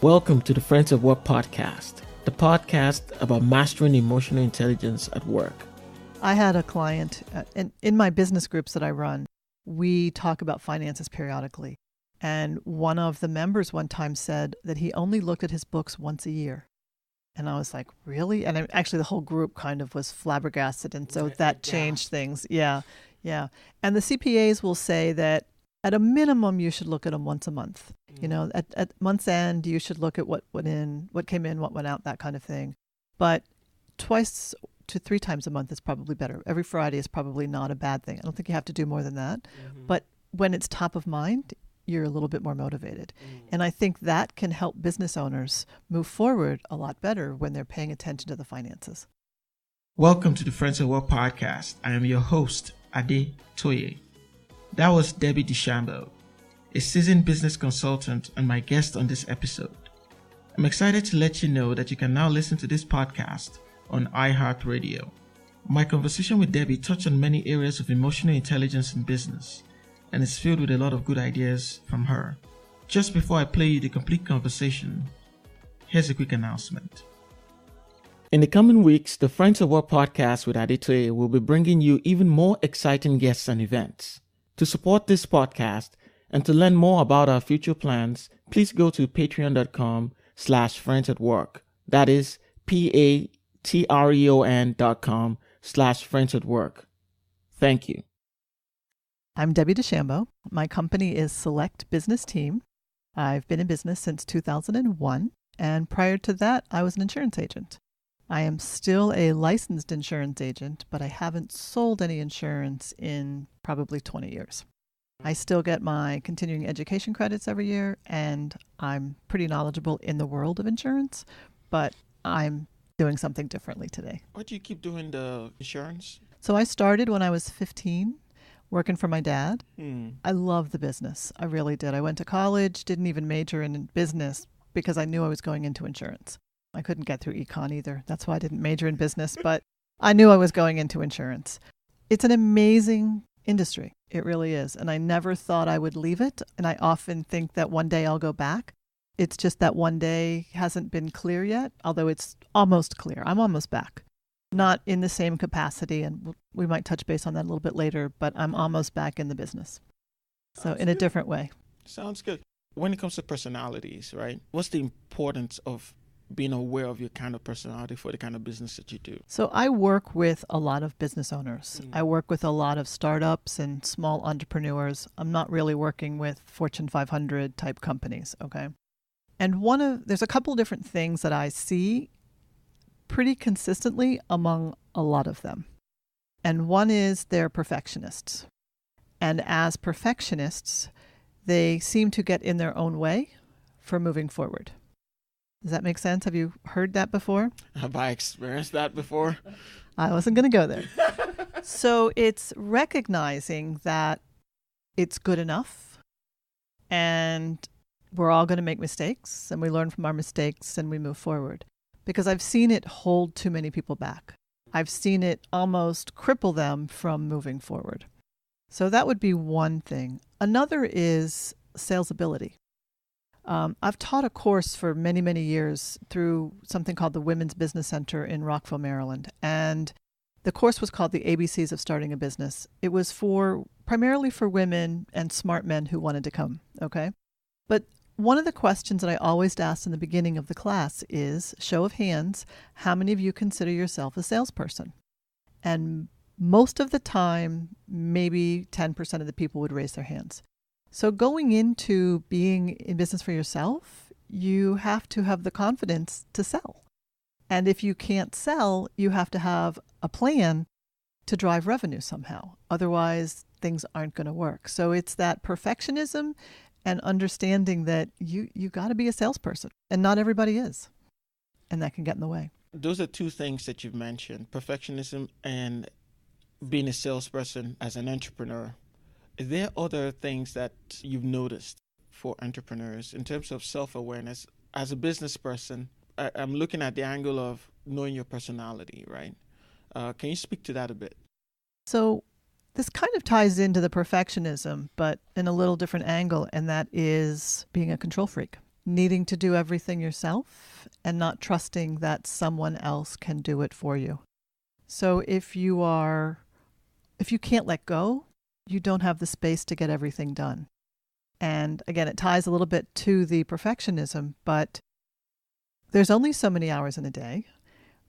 Welcome to the Friends of Work podcast, the podcast about mastering emotional intelligence at work. I had a client, in my business groups that I run, we talk about finances periodically. And one of the members one time said that he only looked at his books once a year. And I was like, really? And actually the whole group kind of was flabbergasted. And so that changed things. Yeah. And the CPAs will say that at a minimum, you should look at them once a month. You know, at month's end, you should look at what came in, what went out, that kind of thing. But 2 to 3 times a month is probably better. Every Friday is probably not a bad thing. I don't think you have to do more than that. But when it's top of mind, you're a little bit more motivated. And I think that can help business owners move forward a lot better when they're paying attention to the finances. Welcome to the Friends of Work podcast. I am your host, Ade Toye. That was Debbie DeChambeau, a seasoned business consultant and my guest on this episode. I'm excited to let you know that you can now listen to this podcast on iHeartRadio. My conversation with Debbie touched on many areas of emotional intelligence in business, and it's filled with a lot of good ideas from her. Just before I play you the complete conversation, here's a quick announcement. In the coming weeks, the Friends of Work podcast with Ade Toye will be bringing you even more exciting guests and events. To support this podcast and to learn more about our future plans, please go to patreon.com/friendsatwork. That is patreon.com/friendsatwork. Thank you. I'm Debbie DeChambeau. My company is Select Business Team. I've been in business since 2001, and prior to that, I was an insurance agent. I am still a licensed insurance agent, but I haven't sold any insurance in probably 20 years. I still get my continuing education credits every year, and I'm pretty knowledgeable in the world of insurance, but I'm doing something differently today. Why do you keep doing the insurance? So I started when I was 15, working for my dad. I love the business. I really did. I went to college, didn't even major in business because I knew I was going into insurance. I couldn't get through econ either. That's why I didn't major in business, but I knew I was going into insurance. It's an amazing industry. It really is. And I never thought I would leave it. And I often think that one day I'll go back. It's just that one day hasn't been clear yet, although it's almost clear. I'm almost back. Not in the same capacity, and we might touch base on that a little bit later, but I'm almost back in the business. So in a different way. Sounds good. When it comes to personalities, right? What's the importance of being aware of your kind of personality for the kind of business that you do? So I work with a lot of business owners. I work with a lot of startups and small entrepreneurs. I'm not really working with Fortune 500 type companies, okay? And there's a couple different things that I see pretty consistently among a lot of them. And one is they're perfectionists. And as perfectionists, they seem to get in their own way for moving forward. Does that make sense? Have you heard that before? Have I experienced that before? I wasn't going to go there. So it's recognizing that it's good enough and we're all going to make mistakes and we learn from our mistakes and we move forward. Because I've seen it hold too many people back. I've seen it almost cripple them from moving forward. So that would be one thing. Another is sales ability. I've taught a course for many, many years through something called the Women's Business Center in Rockville, Maryland. And the course was called the ABCs of Starting a Business. It was primarily for women and smart men who wanted to come, okay? But one of the questions that I always ask in the beginning of the class is, show of hands, how many of you consider yourself a salesperson? And most of the time, maybe 10% of the people would raise their hands. So going into being in business for yourself, you have to have the confidence to sell. And if you can't sell, you have to have a plan to drive revenue somehow. Otherwise, things aren't going to work. So it's that perfectionism and understanding that you got to be a salesperson. And not everybody is. And that can get in the way. Those are two things that you've mentioned, perfectionism and being a salesperson as an entrepreneur. Are there other things that you've noticed for entrepreneurs in terms of self-awareness? As a business person, I'm looking at the angle of knowing your personality, right? Can you speak to that a bit? So this kind of ties into the perfectionism, but in a little different angle, and that is being a control freak. needing to do everything yourself and not trusting that someone else can do it for you. So if you can't let go, you don't have the space to get everything done. And again, it ties a little bit to the perfectionism, but there's only so many hours in a day.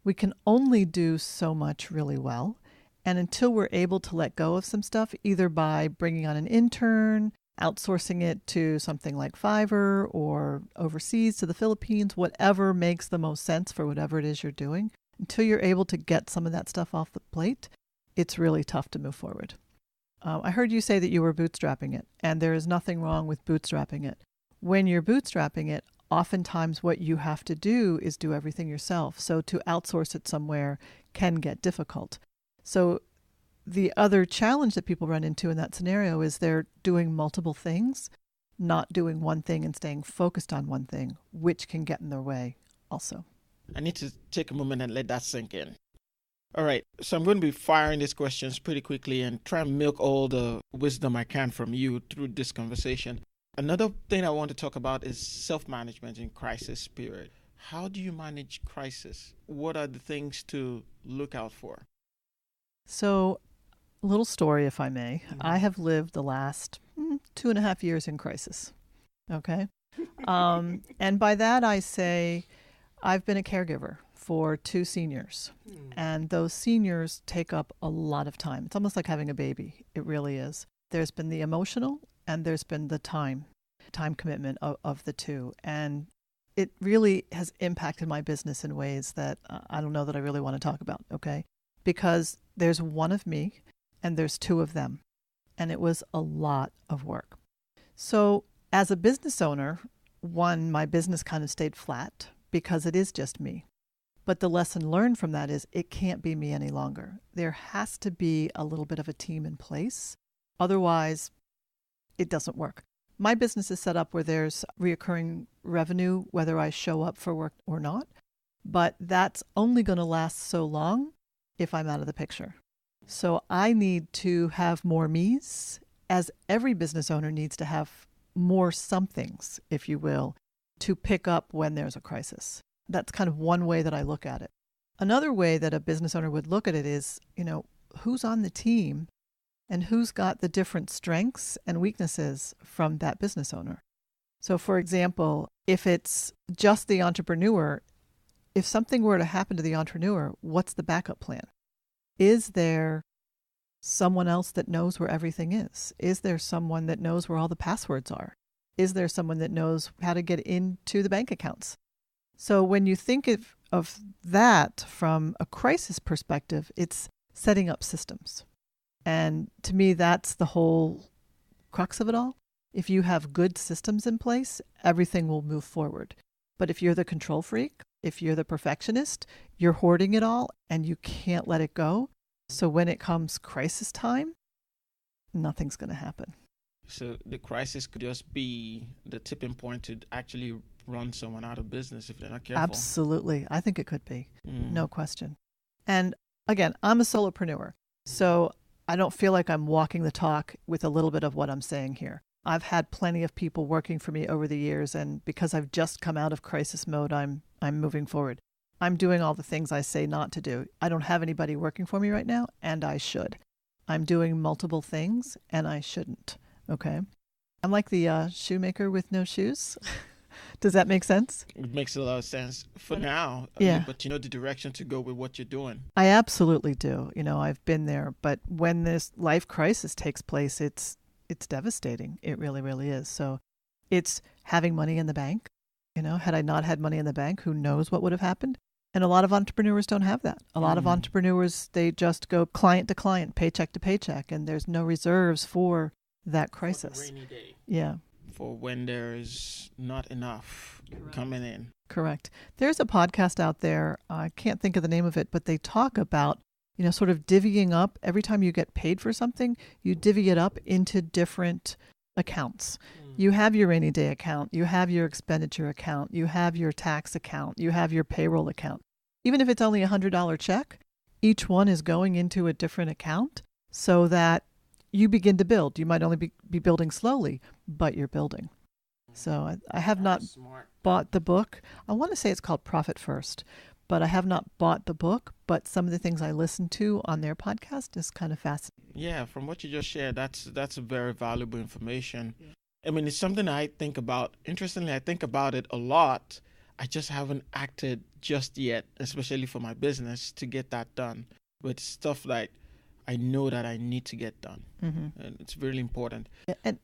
We can only do so much really well. And until we're able to let go of some stuff, either by bringing on an intern, outsourcing it to something like Fiverr or overseas to the Philippines, whatever makes the most sense for whatever it is you're doing, until you're able to get some of that stuff off the plate, it's really tough to move forward. I heard you say that you were bootstrapping it, and there is nothing wrong with bootstrapping it. When you're bootstrapping it, oftentimes what you have to do is do everything yourself. So to outsource it somewhere can get difficult. So the other challenge that people run into in that scenario is they're doing multiple things, not doing one thing and staying focused on one thing, which can get in their way also. I need to take a moment and let that sink in. All right, so I'm going to be firing these questions pretty quickly and try and milk all the wisdom I can from you through this conversation. Another thing I want to talk about is self-management in crisis period. How do you manage crisis? What are the things to look out for? So, a little story, if I may. I have lived the last 2.5 years in crisis. Okay? And by that I say I've been a caregiver for 2 seniors. And those seniors take up a lot of time. It's almost like having a baby. It really is. There's been the emotional and there's been the time commitment of the two. And it really has impacted my business in ways that I don't know that I really want to talk about, okay? Because there's one of me and there's 2 of them. And it was a lot of work. So as a business owner, one, my business kind of stayed flat because it is just me. But the lesson learned from that is it can't be me any longer. There has to be a little bit of a team in place. Otherwise, it doesn't work. My business is set up where there's reoccurring revenue, whether I show up for work or not. But that's only going to last so long if I'm out of the picture. So I need to have more me's, as every business owner needs to have more somethings, if you will, to pick up when there's a crisis. That's kind of one way that I look at it. Another way that a business owner would look at it is, who's on the team and who's got the different strengths and weaknesses from that business owner. So for example, if it's just the entrepreneur, if something were to happen to the entrepreneur, what's the backup plan? Is there someone else that knows where everything is? Is there someone that knows where all the passwords are? Is there someone that knows how to get into the bank accounts? So when you think of that from a crisis perspective, it's setting up systems. And to me, that's the whole crux of it all. If you have good systems in place, everything will move forward. But if you're the control freak, if you're the perfectionist, you're hoarding it all and you can't let it go. So when it comes crisis time, nothing's going to happen. So the crisis could just be the tipping point to actually run someone out of business if they're not careful. Absolutely. I think it could be. No question. And again, I'm a solopreneur. So I don't feel like I'm walking the talk with a little bit of what I'm saying here. I've had plenty of people working for me over the years, and because I've just come out of crisis mode, I'm moving forward. I'm doing all the things I say not to do. I don't have anybody working for me right now, and I should. I'm doing multiple things, and I shouldn't. Okay? I'm like the shoemaker with no shoes. Does that make sense? It makes a lot of sense for now. But you know the direction to go with what you're doing. I absolutely do. I've been there. But when this life crisis takes place, it's devastating. It really, really is. So it's having money in the bank. Had I not had money in the bank, who knows what would have happened? And a lot of entrepreneurs don't have that. A lot of entrepreneurs, they just go client to client, paycheck to paycheck, and there's no reserves for that crisis. For the rainy day. Yeah. For when there is not enough coming in. Correct. There's a podcast out there, I can't think of the name of it, but they talk about, sort of divvying up. Every time you get paid for something, you divvy it up into different accounts. You have your rainy day account, you have your expenditure account, you have your tax account, you have your payroll account. Even if it's only $100 check, each one is going into a different account so that you begin to build. You might only be building slowly, but you're building. So I have not bought the book. I want to say it's called Profit First, but I have not bought the book. But some of the things I listen to on their podcast is kind of fascinating. Yeah, from what you just shared, that's a very valuable information. Yeah. I mean, it's something I think about. Interestingly, I think about it a lot. I just haven't acted just yet, especially for my business, to get that done. But stuff that I know that I need to get done. Mm-hmm. And it's really important. Yeah, and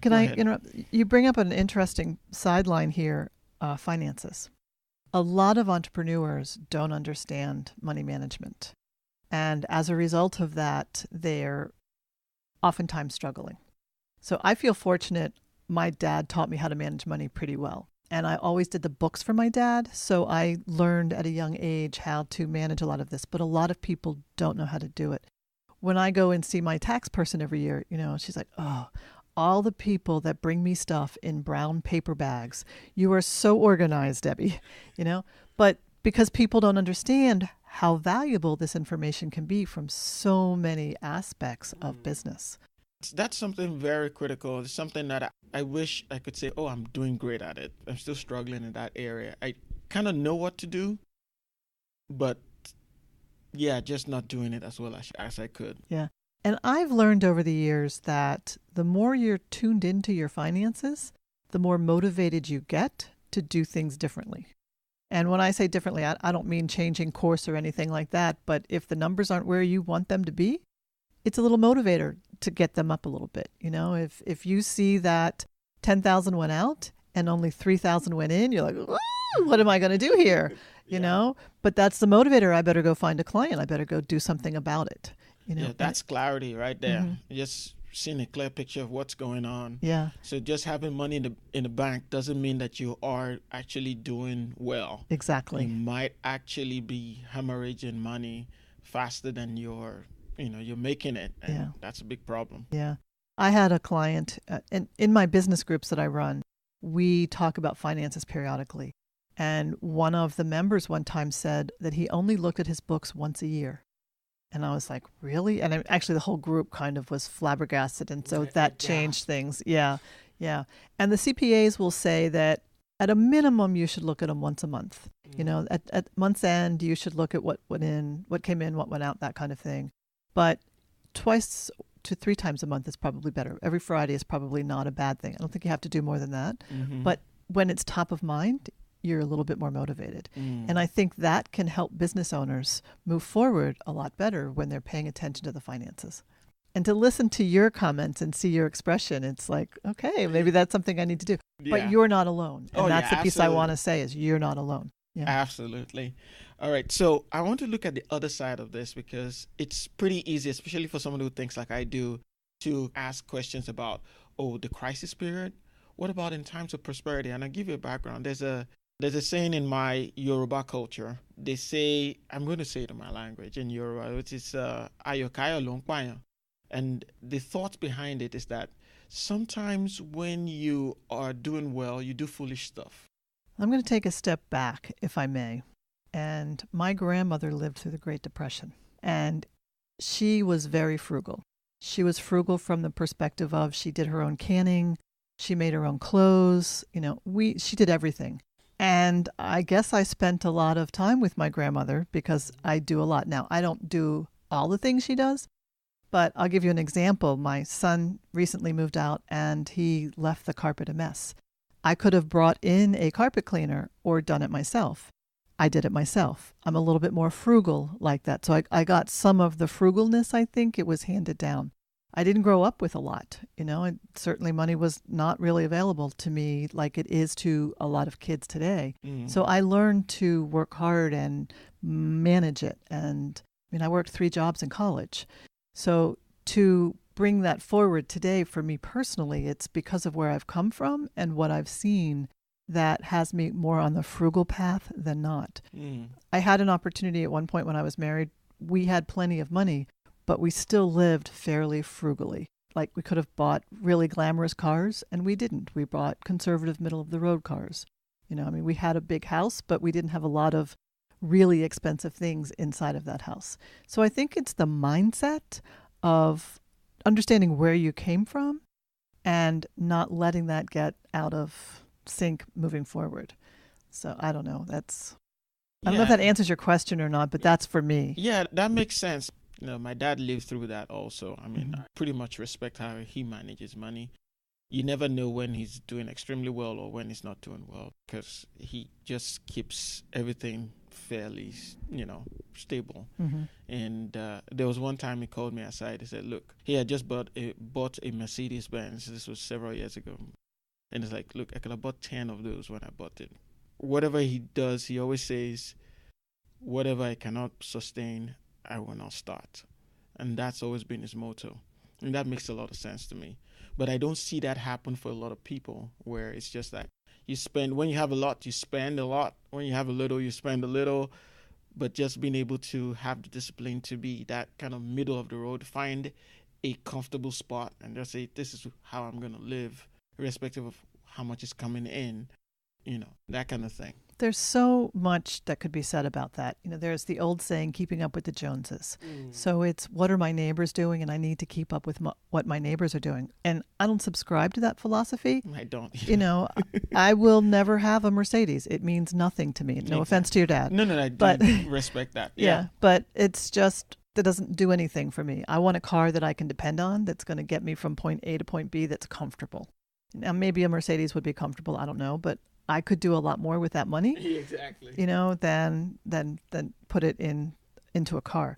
can I interrupt? You bring up an interesting sideline here, finances. A lot of entrepreneurs don't understand money management. And as a result of that, they're oftentimes struggling. So I feel fortunate. My dad taught me how to manage money pretty well. And I always did the books for my dad. So I learned at a young age how to manage a lot of this. But a lot of people don't know how to do it. When I go and see my tax person every year, she's like, oh, all the people that bring me stuff in brown paper bags. You are so organized, Debbie, But because people don't understand how valuable this information can be from so many aspects of business. That's something very critical. It's something that I wish I could say, oh, I'm doing great at it. I'm still struggling in that area. I kind of know what to do, but yeah, just not doing it as well as I could. Yeah. And I've learned over the years that the more you're tuned into your finances, the more motivated you get to do things differently. And when I say differently, I don't mean changing course or anything like that. But if the numbers aren't where you want them to be, it's a little motivator to get them up a little bit. If you see that 10,000 went out and only 3,000 went in, you're like, what am I going to do here? But that's the motivator. I better go find a client. I better go do something about it. Yeah, that's clarity right there. Mm-hmm. Just seeing a clear picture of what's going on. Yeah. So just having money in the bank doesn't mean that you are actually doing well. Exactly. You might actually be hemorrhaging money faster than you're making it. And that's a big problem. Yeah. I had a client, and in my business groups that I run, we talk about finances periodically. And one of the members one time said that he only looked at his books once a year. And I was like, really? And actually the whole group kind of was flabbergasted. And so that changed things. Yeah. Yeah. And the CPAs will say that at a minimum, you should look at them once a month. At month's end, you should look at what went in, what came in, what went out, that kind of thing. But 2 to 3 times a month is probably better. Every Friday is probably not a bad thing. I don't think you have to do more than that. Mm-hmm. But when it's top of mind, you're a little bit more motivated. And I think that can help business owners move forward a lot better when they're paying attention to the finances. And to listen to your comments and see your expression, it's like, okay, maybe that's something I need to do. Yeah. But you're not alone. And that's the piece I want to say is you're not alone. Yeah. Absolutely. All right. So I want to look at the other side of this because it's pretty easy, especially for someone who thinks like I do, to ask questions about, the crisis period. What about in times of prosperity? And I'll give you a background. There's a saying in my Yoruba culture. They say, I'm going to say it in my language, in Yoruba, which is Ayokaya Longpayan. And the thought behind it is that sometimes when you are doing well, you do foolish stuff. I'm going to take a step back, if I may. And my grandmother lived through the Great Depression, and she was very frugal. She was frugal from the perspective of she did her own canning, she made her own clothes, she did everything. And I guess I spent a lot of time with my grandmother because I do a lot. Now, I don't do all the things she does, but I'll give you an example. My son recently moved out and he left the carpet a mess. I could have brought in a carpet cleaner or done it myself. I did it myself. I'm a little bit more frugal like that. So I got some of the frugalness, I think. It was handed down. I didn't grow up with a lot, and certainly money was not really available to me like it is to a lot of kids today. Mm. So I learned to work hard and manage it. And I worked 3 jobs in college. So to bring that forward today for me personally, it's because of where I've come from and what I've seen that has me more on the frugal path than not. Mm. I had an opportunity at one point when I was married. We had plenty of money, but we still lived fairly frugally. Like we could have bought really glamorous cars, and we didn't. We bought conservative middle-of-the-road cars. We had a big house, but we didn't have a lot of really expensive things inside of that house. So I think it's the mindset of understanding where you came from and not letting that get out of sync moving forward. So I don't know. I don't know if that answers your question or not, but that's for me. Yeah, that makes sense. My dad lived through that also. I mean, I pretty much respect how he manages money. You never know when he's doing extremely well or when he's not doing well, because he just keeps everything fairly, stable. And there was one time he called me aside. He said, look, he had just bought a Mercedes Benz. This was several years ago. And it's like, look, I could have bought 10 of those when I bought it. Whatever he does, he always says, whatever I cannot sustain, I will not start. And that's always been his motto. And that makes a lot of sense to me. But I don't see that happen for a lot of people, where it's just that when you have a lot, you spend a lot. When you have a little, you spend a little. But just being able to have the discipline to be that kind of middle of the road, find a comfortable spot and just say, this is how I'm going to live, irrespective of how much is coming in, that kind of thing. There's so much that could be said about that. There's the old saying, keeping up with the Joneses. So it's, what are my neighbors doing? And I need to keep up with what my neighbors are doing. And I don't subscribe to that philosophy. I don't. I will never have a Mercedes. It means nothing to me. No offense to your dad. No, I do respect that. Yeah, but it's just, that doesn't do anything for me. I want a car that I can depend on, that's going to get me from point A to point B, that's comfortable. Now, maybe a Mercedes would be comfortable. I don't know, but I could do a lot more with that money, exactly. Than put it into a car.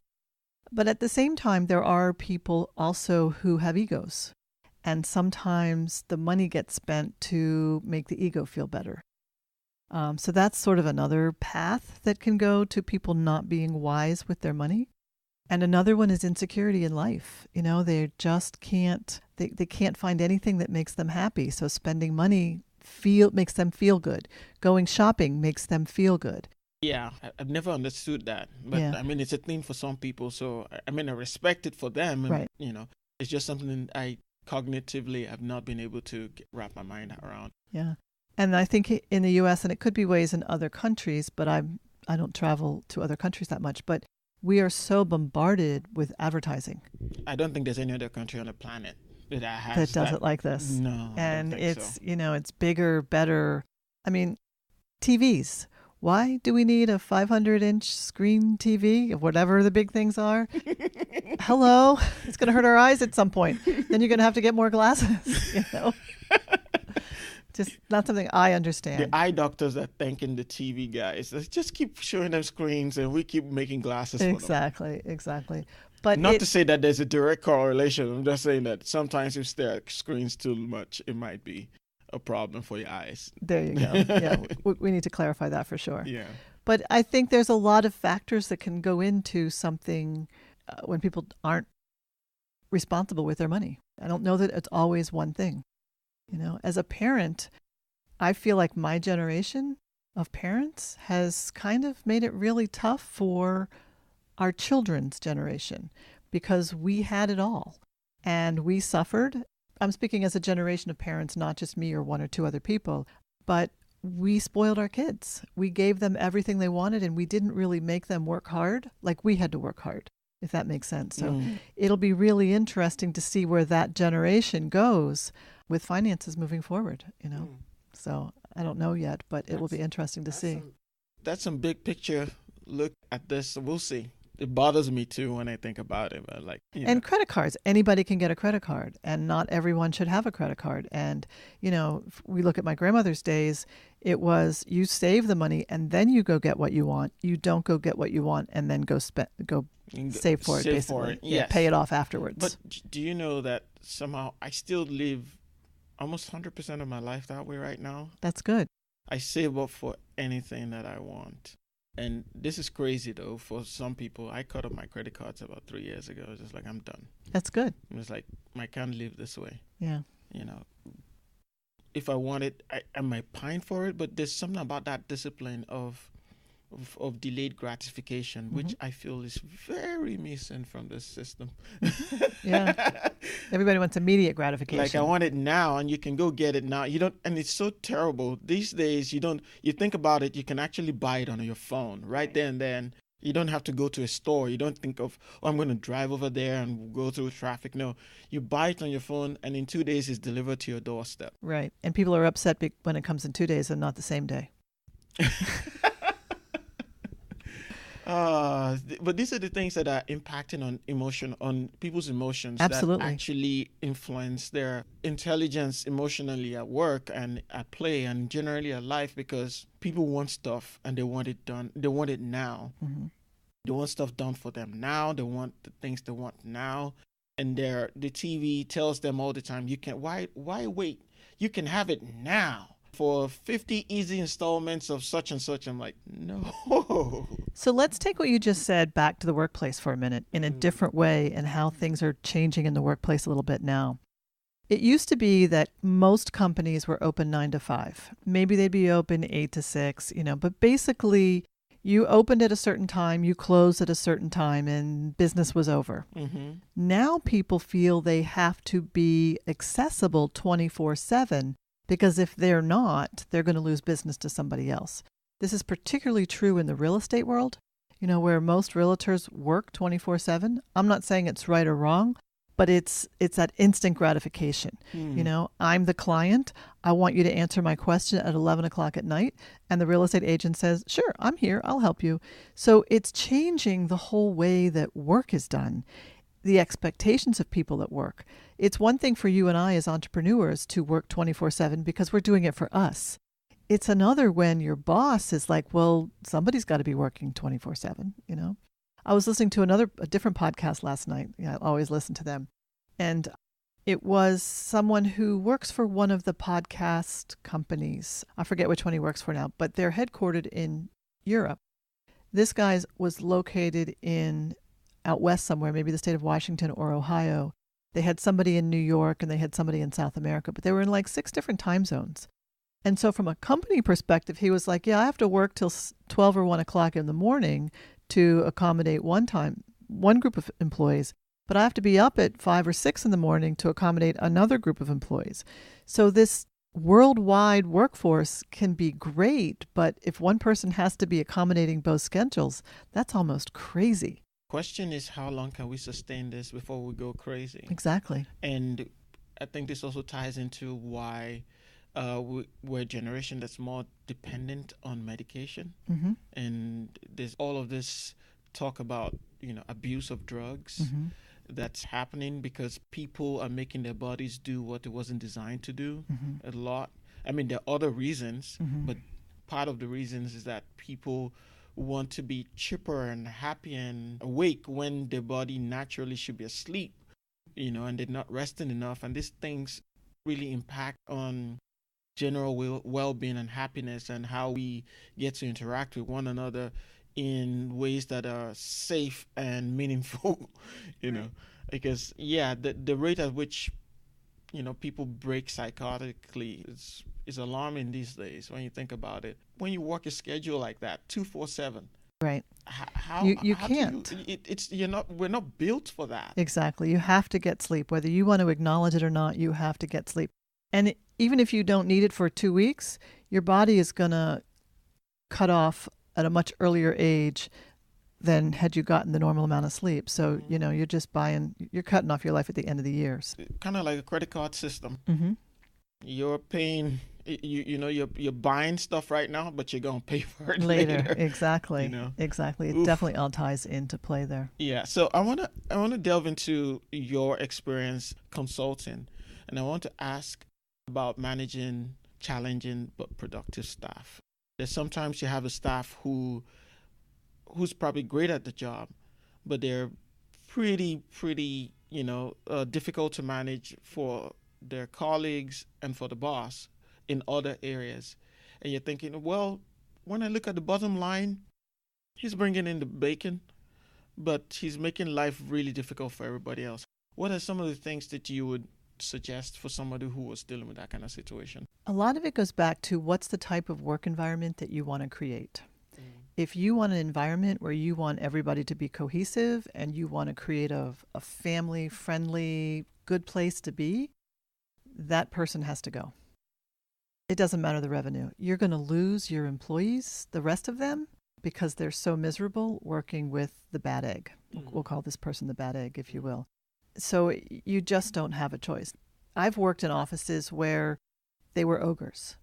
But at the same time, there are people also who have egos, and sometimes the money gets spent to make the ego feel better. So that's sort of another path that can go to people not being wise with their money. And another one is insecurity in life. They just can't. They can't find anything that makes them happy. So spending money makes them feel good. Going shopping makes them feel good. Yeah, I've never understood that. But I mean, it's a thing for some people. So I respect it for them. And, right. It's just something I cognitively have not been able to wrap my mind around. Yeah. And I think in the U.S., and it could be ways in other countries, but I don't travel to other countries that much, but we are so bombarded with advertising. I don't think there's any other country on the planet that does it like this. No, and it's so. It's bigger, better. I mean, TVs. Why do we need a 500-inch screen TV, whatever the big things are? Hello, it's going to hurt our eyes at some point. Then you're going to have to get more glasses. Just not something I understand. The eye doctors are thanking the TV guys. They just keep showing them screens, and we keep making glasses for them. Exactly. But not to say that there's a direct correlation. I'm just saying that sometimes if you stare at screens too much, it might be a problem for your eyes. There you go. Yeah, we need to clarify that for sure. Yeah. But I think there's a lot of factors that can go into something when people aren't responsible with their money. I don't know that it's always one thing. As a parent, I feel like my generation of parents has kind of made it really tough for our children's generation, because we had it all and we suffered. I'm speaking as a generation of parents, not just me or one or two other people, but we spoiled our kids. We gave them everything they wanted, and we didn't really make them work hard like we had to work hard, if that makes sense. So it'll be really interesting to see where that generation goes with finances moving forward, So I don't know yet, but it will be interesting to see. That's some big picture look at this. We'll see. It bothers me too when I think about it. But and credit cards, anybody can get a credit card, and not everyone should have a credit card. And if we look at my grandmother's days, it was you save the money and then you go get what you want. You don't go get what you want and then go save for it, basically. Yes. Pay it off afterwards. But do you know that somehow I still live almost 100% of my life that way right now? That's good. I save up for anything that I want. And this is crazy, though, for some people. I cut off my credit cards about 3 years ago. It's just like, I'm done. That's good. It's like, I can't live this way. Yeah. If I want it, I might pine for it, but there's something about that discipline of delayed gratification, which I feel is very missing from this system. Yeah. Everybody wants immediate gratification. Like, I want it now, and you can go get it now. You don't, and it's so terrible. These days, you think about it, you can actually buy it on your phone right there and then. You don't have to go to a store. You don't think of, oh, I'm going to drive over there and go through traffic. No, you buy it on your phone, and in 2 days, it's delivered to your doorstep. Right. And people are upset when it comes in 2 days and not the same day. But these are the things that are impacting on people's emotions. Absolutely. That actually influence their intelligence emotionally at work and at play and generally at life, because people want stuff and they want it done. They want it now. Mm-hmm. They want stuff done for them now. They want the things they want now. And the TV tells them all the time, why wait? You can have it now for 50 easy installments of such and such. I'm like, no. So let's take what you just said back to the workplace for a minute in a different way, and how things are changing in the workplace a little bit now. It used to be that most companies were open 9 to 5. Maybe they'd be open 8 to 6, but basically you opened at a certain time, you closed at a certain time, and business was over. Mm-hmm. Now people feel they have to be accessible 24/7, because if they're not, they're going to lose business to somebody else. This is particularly true in the real estate world, where most realtors work 24/7. I'm not saying it's right or wrong, but it's that instant gratification. I'm the client. I want you to answer my question at 11 o'clock at night. And the real estate agent says, sure, I'm here. I'll help you. So it's changing the whole way that work is done, the expectations of people at work. It's one thing for you and I as entrepreneurs to work 24/7 because we're doing it for us. It's another when your boss is like, well, somebody's got to be working 24/7, I was listening to a different podcast last night. I always listen to them. And it was someone who works for one of the podcast companies. I forget which one he works for now, but they're headquartered in Europe. This guy was located out west somewhere, maybe the state of Washington or Ohio. They had somebody in New York and they had somebody in South America, but they were in like 6 different time zones. And so from a company perspective, he was like, yeah, I have to work till 12 or 1 o'clock in the morning to accommodate one group of employees, but I have to be up at 5 or 6 in the morning to accommodate another group of employees. So this worldwide workforce can be great, but if one person has to be accommodating both schedules, that's almost crazy. Question is, how long can we sustain this before we go crazy? Exactly. And I think this also ties into why we're a generation that's more dependent on medication. Mm-hmm. And there's all of this talk about, abuse of drugs that's happening because people are making their bodies do what it wasn't designed to do a lot. I mean, there are other reasons, but part of the reasons is that people want to be chipper and happy and awake when their body naturally should be asleep, and they're not resting enough. And these things really impact on general well-being and happiness and how we get to interact with one another in ways that are safe and meaningful, because the rate at which people break psychotically is alarming these days when you think about it. When you work a schedule like that 2-4-7, right? How you how can't. We're not built for that. Exactly. You have to get sleep, whether you want to acknowledge it or not. You have to get sleep, and even if you don't need it for 2 weeks, your body is gonna cut off at a much earlier age than had you gotten the normal amount of sleep. So, you're just you're cutting off your life at the end of the years. Kind of like a credit card system. Mm-hmm. You're paying, you're buying stuff right now, but you're going to pay for it later. Exactly. Exactly. It definitely all ties into play there. Yeah. So I want to delve into your experience consulting, and I want to ask about managing challenging but productive staff. There's sometimes you have a staff who's probably great at the job, but they're pretty difficult to manage for their colleagues and for the boss in other areas. And you're thinking, well, when I look at the bottom line, he's bringing in the bacon, but he's making life really difficult for everybody else. What are some of the things that you would suggest for somebody who was dealing with that kind of situation? A lot of it goes back to what's the type of work environment that you want to create. If you want an environment where you want everybody to be cohesive and you want to create a family-friendly, good place to be, that person has to go. It doesn't matter the revenue. You're going to lose your employees, the rest of them, because they're so miserable working with the bad egg. We'll call this person the bad egg, if you will. So you just don't have a choice. I've worked in offices where they were ogres.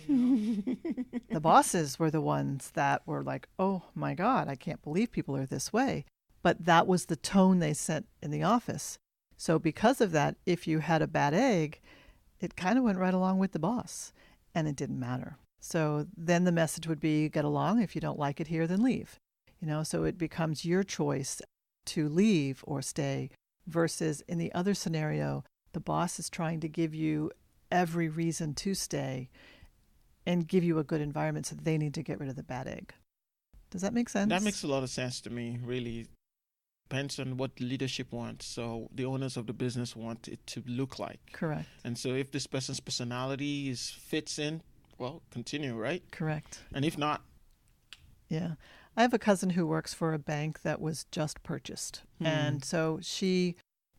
The bosses were the ones that were like, oh my God, I can't believe people are this way. But that was the tone they set in the office. So because of that, if you had a bad egg, it kind of went right along with the boss, and it didn't matter. So then the message would be, get along. If you don't like it here, then leave. So it becomes your choice to leave or stay, versus in the other scenario, the boss is trying to give you every reason to stay and give you a good environment, so they need to get rid of the bad egg. Does that make sense? That makes a lot of sense to me, really. Depends on what leadership wants. So the owners of the business want it to look like. Correct. And so if this person's personality fits in, well, continue, right? Correct. And if not. Yeah. I have a cousin who works for a bank that was just purchased. And so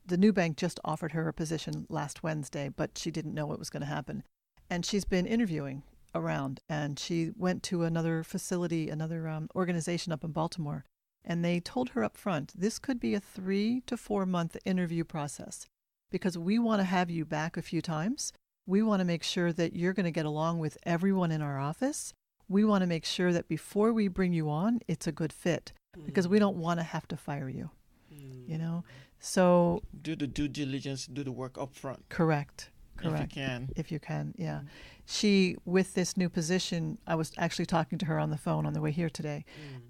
the new bank just offered her a position last Wednesday, but she didn't know what was going to happen. And she's been interviewing around, and she went to another facility, another organization up in Baltimore, and they told her up front, this could be a 3 to 4 month interview process, because we want to have you back a few times. We want to make sure that you're going to get along with everyone in our office. We want to make sure that before we bring you on, it's a good fit, because we don't want to have to fire you, So do the due diligence, do the work up front. Correct. If you can, yeah. She, with this new position, I was actually talking to her on the phone on the way here today,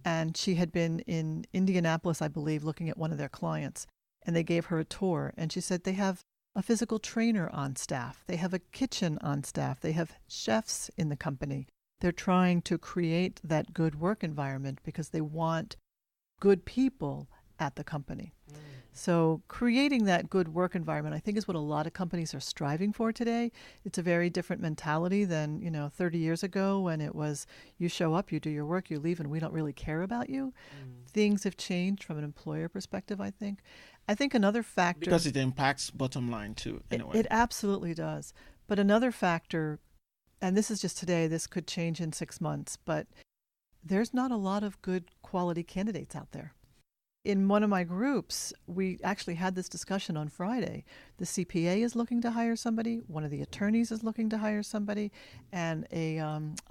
and she had been in Indianapolis, I believe, looking at one of their clients, and they gave her a tour, and she said they have a physical trainer on staff. They have a kitchen on staff. They have chefs in the company. They're trying to create that good work environment because they want good people at the company. So creating that good work environment, I think, is what a lot of companies are striving for today. It's a very different mentality than, 30 years ago, when it was, you show up, you do your work, you leave, and we don't really care about you. Things have changed from an employer perspective, I think. I think another factor... Because it impacts bottom line too, in a way. It absolutely does. But another factor, and this is just today, this could change in 6 months, but there's not a lot of good quality candidates out there. In one of my groups, we actually had this discussion on Friday. The CPA is looking to hire somebody, one of the attorneys is looking to hire somebody, and a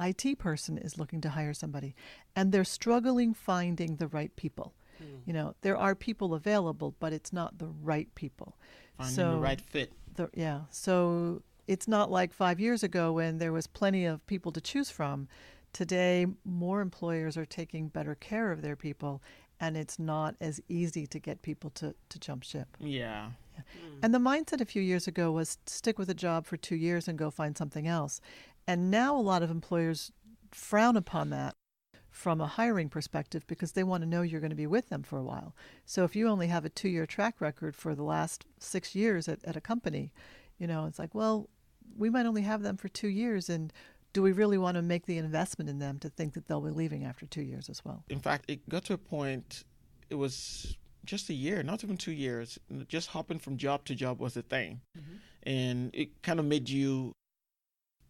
IT person is looking to hire somebody. And they're struggling finding the right people. There are people available, but it's not the right people. Finding the right fit. So it's not like 5 years ago when there was plenty of people to choose from. Today, more employers are taking better care of their people, and it's not as easy to get people to jump ship. Yeah. And the mindset a few years ago was stick with a job for 2 years and go find something else. And now a lot of employers frown upon that from a hiring perspective, because they want to know you're going to be with them for a while. So if you only have a 2-year track record for the last 6 years at a company, it's like, well, we might only have them for 2 years, and do we really want to make the investment in them to think that they'll be leaving after 2 years as well? In fact, it got to a point, it was just a year, not even 2 years. Just hopping from job to job was a thing. And it kind of made you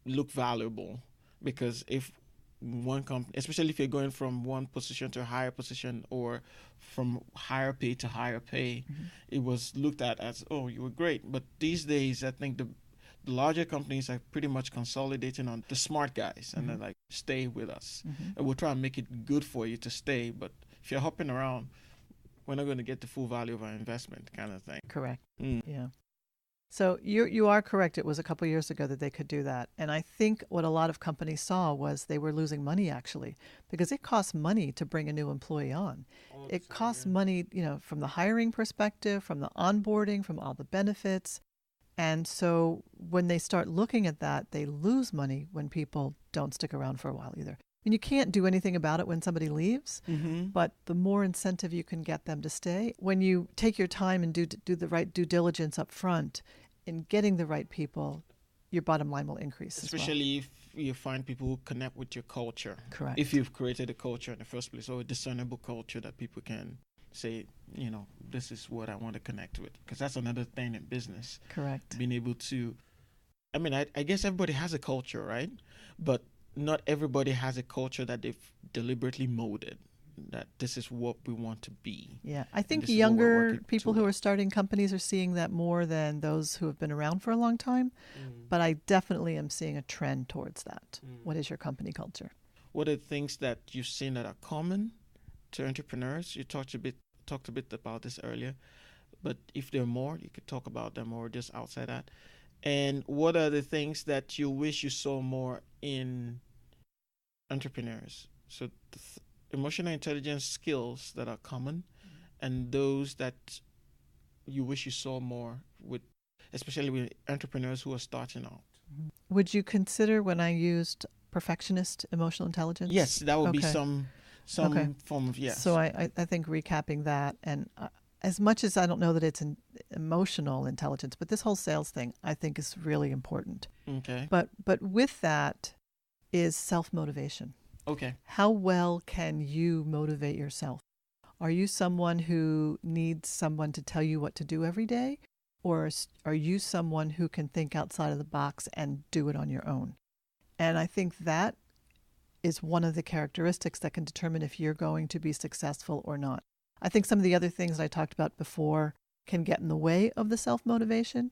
look valuable, because if one company, especially if you're going from one position to a higher position or from higher pay to higher pay, it was looked at as, oh, you were great. But these days, I think the larger companies are pretty much consolidating on the smart guys, and they're like, stay with us. And we'll try and make it good for you to stay. But if you're hopping around, we're not going to get the full value of our investment, kind of thing. Correct. Yeah. So you are correct. It was a couple of years ago that they could do that. And I think what a lot of companies saw was they were losing money, actually, because it costs money to bring a new employee on. It costs money, from the hiring perspective, from the onboarding, from all the benefits. And so when they start looking at that, they lose money when people don't stick around for a while either. I mean, you can't do anything about it when somebody leaves, but the more incentive you can get them to stay, when you take your time and do the right due diligence up front in getting the right people, your bottom line will increase. Especially if you find people who connect with your culture. Correct. If you've created a culture in the first place, or a discernible culture that people can say, this is what I want to connect with. Because that's another thing in business. Correct. Being able to, I guess everybody has a culture, right? But not everybody has a culture that they've deliberately molded, that this is what we want to be. Yeah, I think this is what we're younger working people who toward. are starting companies are seeing that more than those who have been around for a long time. But I definitely am seeing a trend towards that. What is your company culture? What are the things that you've seen that are common to entrepreneurs? You talked a bit about this earlier, but if there are more, you could talk about them or just outside that. And what are the things that you wish you saw more in entrepreneurs? So emotional intelligence skills that are common, and those that you wish you saw more with, especially with entrepreneurs who are starting out. Would you consider when I used perfectionist emotional intelligence? Yes, that would be Okay. some Okay. form of yes. So I think recapping that, and as much as I don't know that it's an emotional intelligence, but this whole sales thing I think is really important. Okay. But with that is self-motivation. Okay. How well can you motivate yourself? Are you someone who needs someone to tell you what to do every day? Or are you someone who can think outside of the box and do it on your own? And I think that is one of the characteristics that can determine if you're going to be successful or not. I think some of the other things that I talked about before can get in the way of the self-motivation.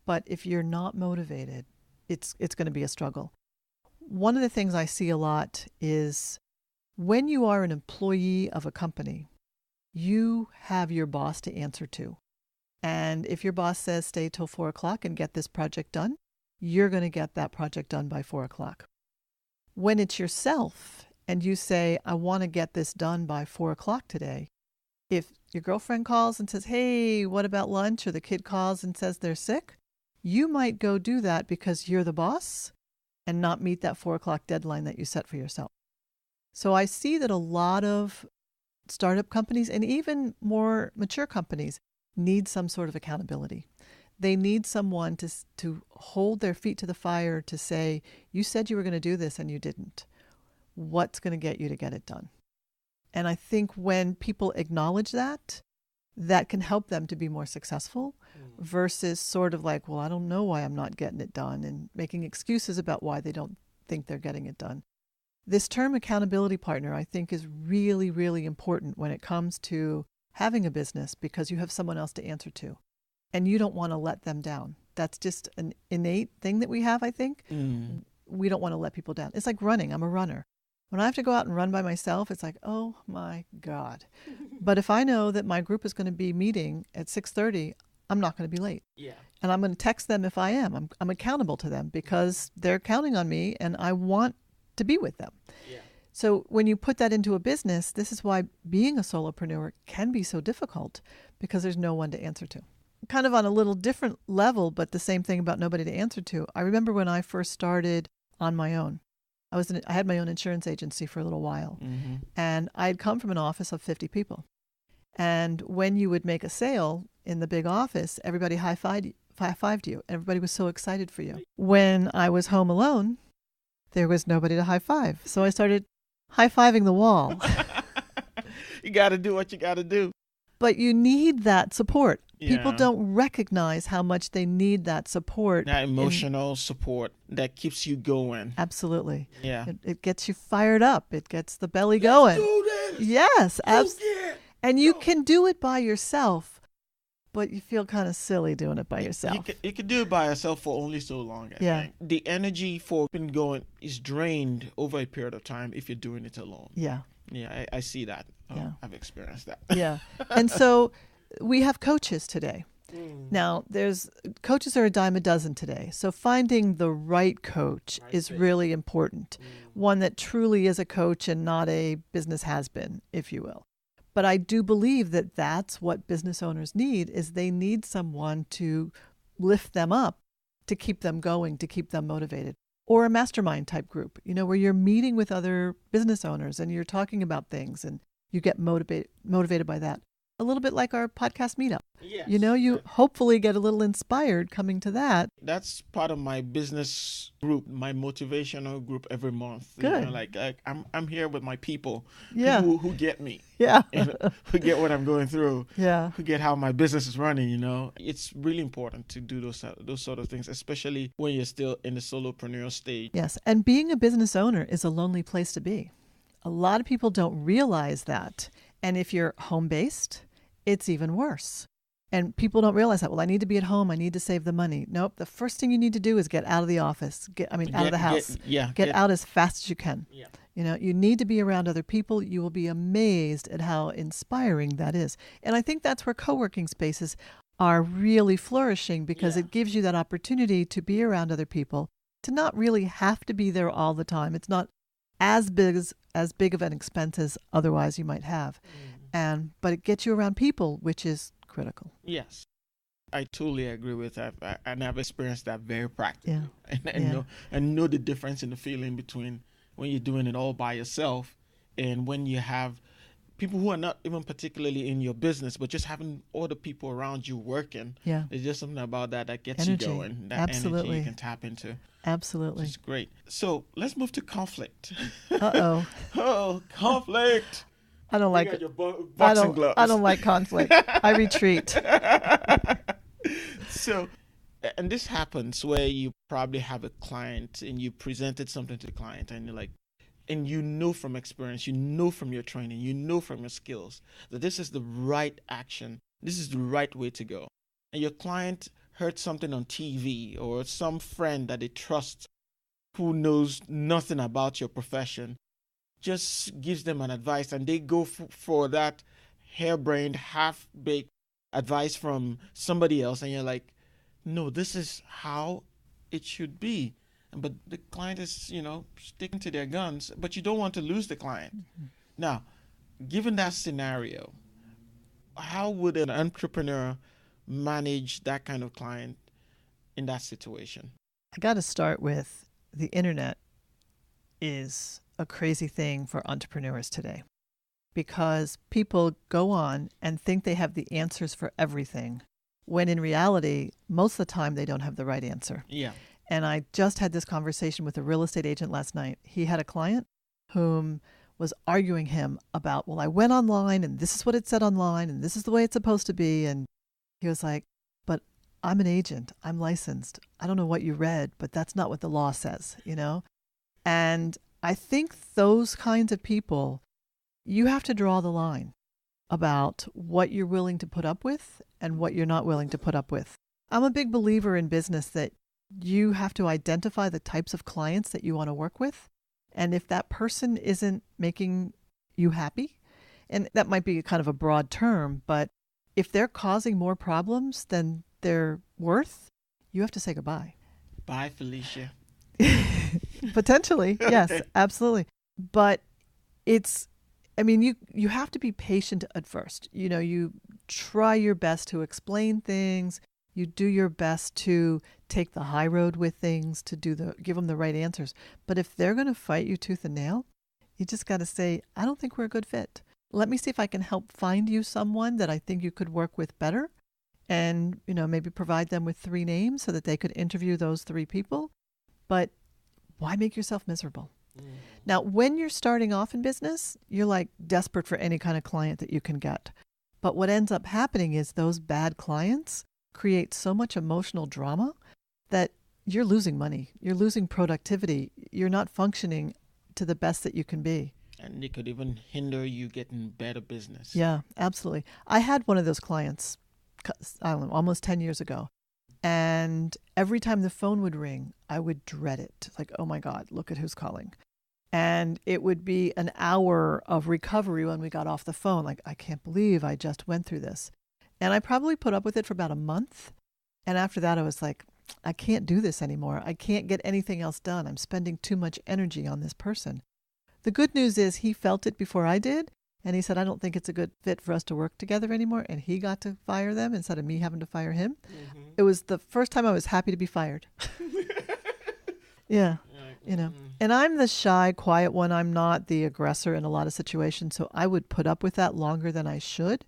But if you're not motivated, it's going to be a struggle. One of the things I see a lot is when you are an employee of a company, you have your boss to answer to. And if your boss says stay till 4 o'clock and get this project done, you're going to get that project done by 4 o'clock. When it's yourself and you say, I want to get this done by 4 o'clock today, if your girlfriend calls and says, hey, what about lunch? Or the kid calls and says they're sick, you might go do that because you're the boss and not meet that 4 o'clock deadline that you set for yourself. So I see that a lot of startup companies and even more mature companies need some sort of accountability. They need someone to hold their feet to the fire to say, you said you were going to do this and you didn't. What's going to get you to get it done? And I think when people acknowledge that, that can help them to be more successful versus sort of like, well, I don't know why I'm not getting it done, and making excuses about why they don't think they're getting it done. This term accountability partner, I think, is really, really important when it comes to having a business because you have someone else to answer to and you don't want to let them down. That's just an innate thing that we have, I think. We don't want to let people down. It's like running. I'm a runner. When I have to go out and run by myself, it's like, oh my God. But if I know that my group is going to be meeting at 6:30, I'm not going to be late. Yeah. And I'm going to text them if I am. I'm accountable to them because they're counting on me and I want to be with them. Yeah. So when you put that into a business, this is why being a solopreneur can be so difficult because there's no one to answer to. Kind of on a little different level, but the same thing about nobody to answer to. I remember when I first started on my own. I had my own insurance agency for a little while, and I had come from an office of 50 people. And when you would make a sale in the big office, everybody high-fived you. Everybody was so excited for you. When I was home alone, there was nobody to high-five. So I started high-fiving the wall. You got to do what you got to do. But you need that support. Yeah. People don't recognize how much they need that support. That emotional support that keeps you going. Absolutely. Yeah. It gets you fired up. It gets the belly going. Let's do this. Yes, absolutely. And you can do it by yourself, but you feel kind of silly doing it by yourself. You can do it by yourself for only so long, I think. The energy for keeping going is drained over a period of time if you're doing it alone. Yeah. Yeah, I see that. Yeah. I've experienced that. Yeah. And so we have coaches today. Now, coaches are a dime a dozen today. So finding the right coach is really important. One that truly is a coach and not a business has-been, if you will. But I do believe that that's what business owners need, is they need someone to lift them up, to keep them going, to keep them motivated. Or a mastermind type group, where you're meeting with other business owners and you're talking about things and you get motivated by that. a little bit like our podcast meetup. Yes. You hopefully get a little inspired coming to that. That's part of my business group, my motivational group every month. Good. I'm here with my people, Yeah. people who get me, Yeah. and who get what I'm going through, Yeah. who get how my business is running. It's really important to do those sort of things, especially when you're still in the solopreneur stage. Yes. And being a business owner is a lonely place to be. A lot of people don't realize that. And if you're home-based, it's even worse. And people don't realize that. Well, I need to be at home. I need to save the money. Nope. The first thing you need to do is get out of the office. Out of the house. Get out as fast as you can. Yeah. You need to be around other people. You will be amazed at how inspiring that is. And I think that's where co-working spaces are really flourishing, because it gives you that opportunity to be around other people, to not really have to be there all the time. It's not as big of an expense as otherwise you might have. But it gets you around people, which is critical. Yes, I totally agree with that, and I've experienced that very practically. And know the difference in the feeling between when you're doing it all by yourself and when you have people who are not even particularly in your business, but just having all the people around you working. Yeah, there's just something about that gets energy. You going. That Absolutely. energy you can tap into. Absolutely. It's great. So let's move to conflict. Uh-oh. Oh, conflict. I don't like it. I don't like conflict. I retreat. So, and this happens where you probably have a client and you presented something to the client and you're like, and from experience, from your training, from your skills that this is the right action. This is the right way to go. And your client heard something on TV or some friend that they trust who knows nothing about your profession just gives them an advice, and they go for that harebrained, half-baked advice from somebody else, and you're like, no, this is how it should be. But the client is, sticking to their guns, but you don't want to lose the client. Mm-hmm. Now, given that scenario, how would an entrepreneur manage that kind of client in that situation? I got to start with the internet is a crazy thing for entrepreneurs today, because people go on and think they have the answers for everything, when in reality, most of the time they don't have the right answer. Yeah. And I just had this conversation with a real estate agent last night. He had a client whom was arguing him about, well, I went online and this is what it said online and this is the way it's supposed to be. And he was like, but I'm an agent. I'm licensed. I don't know what you read, but that's not what the law says, And I think those kinds of people, you have to draw the line about what you're willing to put up with and what you're not willing to put up with. I'm a big believer in business that you have to identify the types of clients that you want to work with. And if that person isn't making you happy, and that might be kind of a broad term, but if they're causing more problems than they're worth, you have to say goodbye. Bye, Felicia. Potentially, yes, absolutely. But you have to be patient at first. You try your best to explain things. You do your best to take the high road with things, to give them the right answers. But if they're going to fight you tooth and nail, you just got to say, I don't think we're a good fit. Let me see if I can help find you someone that I think you could work with better. And, maybe provide them with 3 names so that they could interview those 3 people. But why make yourself miserable? Now, when you're starting off in business, you're like desperate for any kind of client that you can get. But what ends up happening is those bad clients create so much emotional drama that you're losing money. You're losing productivity. You're not functioning to the best that you can be. And it could even hinder you getting better business. Yeah, absolutely. I had one of those clients, I don't know, almost 10 years ago. And every time the phone would ring, I would dread it. Like, oh my God, look at who's calling. And it would be an hour of recovery when we got off the phone. Like, I can't believe I just went through this. And I probably put up with it for about a month. And after that, I was like, I can't do this anymore. I can't get anything else done. I'm spending too much energy on this person. The good news is he felt it before I did. And he said, I don't think it's a good fit for us to work together anymore. And he got to fire them instead of me having to fire him. Mm-hmm. It was the first time I was happy to be fired. Yeah. And I'm the shy, quiet one. I'm not the aggressor in a lot of situations. So I would put up with that longer than I should.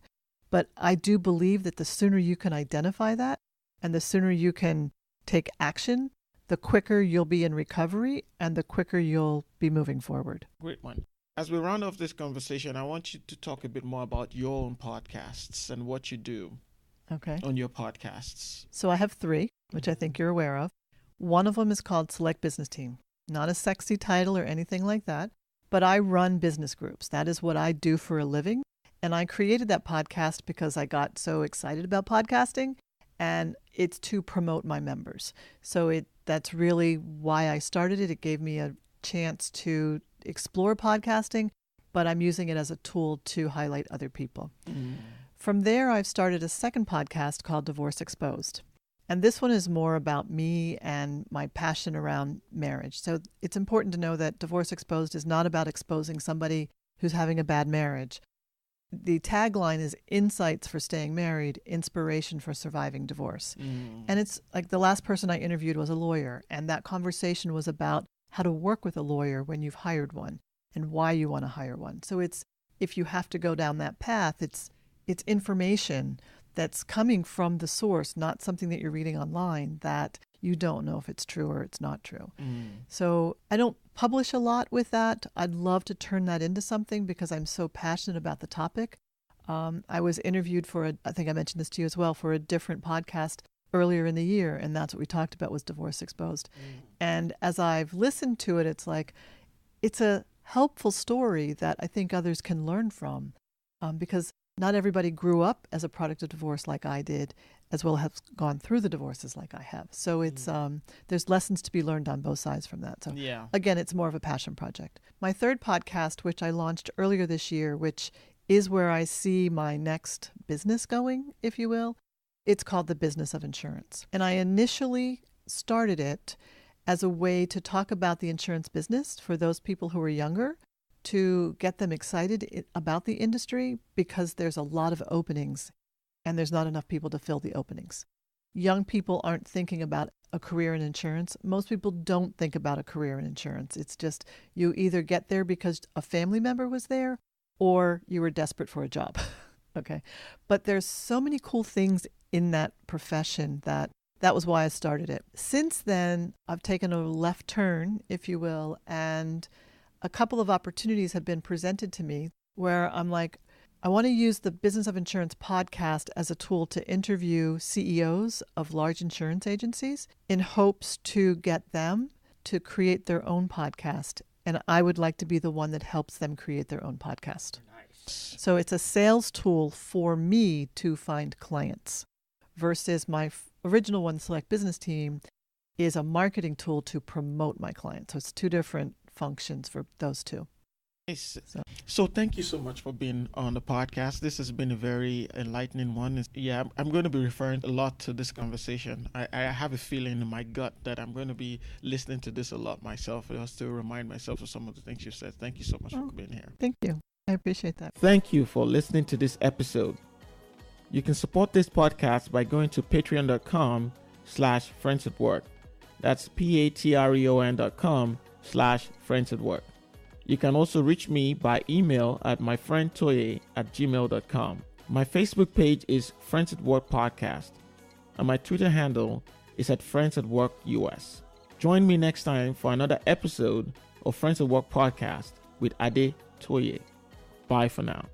But I do believe that the sooner you can identify that and the sooner you can take action, the quicker you'll be in recovery and the quicker you'll be moving forward. Great one. As we round off this conversation, I want you to talk a bit more about your own podcasts and what you do on your podcasts. So I have 3, which I think you're aware of. One of them is called Select Business Team. Not a sexy title or anything like that, but I run business groups. That is what I do for a living. And I created that podcast because I got so excited about podcasting, and it's to promote my members. So that's really why I started it. It gave me a chance to explore podcasting, but I'm using it as a tool to highlight other people. From there, I've started a second podcast called Divorce Exposed. And this one is more about me and my passion around marriage. So it's important to know that Divorce Exposed is not about exposing somebody who's having a bad marriage. The tagline is Insights for Staying Married, Inspiration for Surviving Divorce. And it's like the last person I interviewed was a lawyer, and that conversation was about how to work with a lawyer when you've hired one and why you want to hire one. So it's, if you have to go down that path, it's information that's coming from the source, not something that you're reading online that you don't know if it's true or it's not true. So I don't publish a lot with that. I'd love to turn that into something because I'm so passionate about the topic. I was interviewed for I think I mentioned this to you as well, for a different podcast earlier in the year, and that's what we talked about was Divorce Exposed. And as I've listened to it, it's like, it's a helpful story that I think others can learn from, because not everybody grew up as a product of divorce like I did, as well as gone through the divorces like I have. So it's there's lessons to be learned on both sides from that. So again, it's more of a passion project. My third podcast, which I launched earlier this year, which is where I see my next business going, if you will, it's called The Business of Insurance. And I initially started it as a way to talk about the insurance business for those people who are younger, to get them excited about the industry, because there's a lot of openings and there's not enough people to fill the openings. Young people aren't thinking about a career in insurance. Most people don't think about a career in insurance. It's just you either get there because a family member was there or you were desperate for a job. Okay. But there's so many cool things in that profession that was why I started it. Since then, I've taken a left turn, if you will, and a couple of opportunities have been presented to me where I'm like, I want to use the Business of Insurance podcast as a tool to interview CEOs of large insurance agencies in hopes to get them to create their own podcast. And I would like to be the one that helps them create their own podcast. Nice. So it's a sales tool for me to find clients versus my original one, Select Business Team, is a marketing tool to promote my clients. So it's 2 different functions for those 2. Nice. So thank you so much for being on the podcast. This has been a very enlightening one. I'm going to be referring a lot to this conversation. I have a feeling in my gut that I'm going to be listening to this a lot myself, just to remind myself of some of the things you said. Thank you so much for being here. Thank you. I appreciate that. Thank you for listening to this episode. You can support this podcast by going to patreon.com/friends at work. That's patreon.com/friends at work. You can also reach me by email at myfriendtoye@gmail.com. My Facebook page is Friends at Work Podcast, and my Twitter handle is at Friends at Work US. Join me next time for another episode of Friends at Work Podcast with Ade Toye. Bye for now.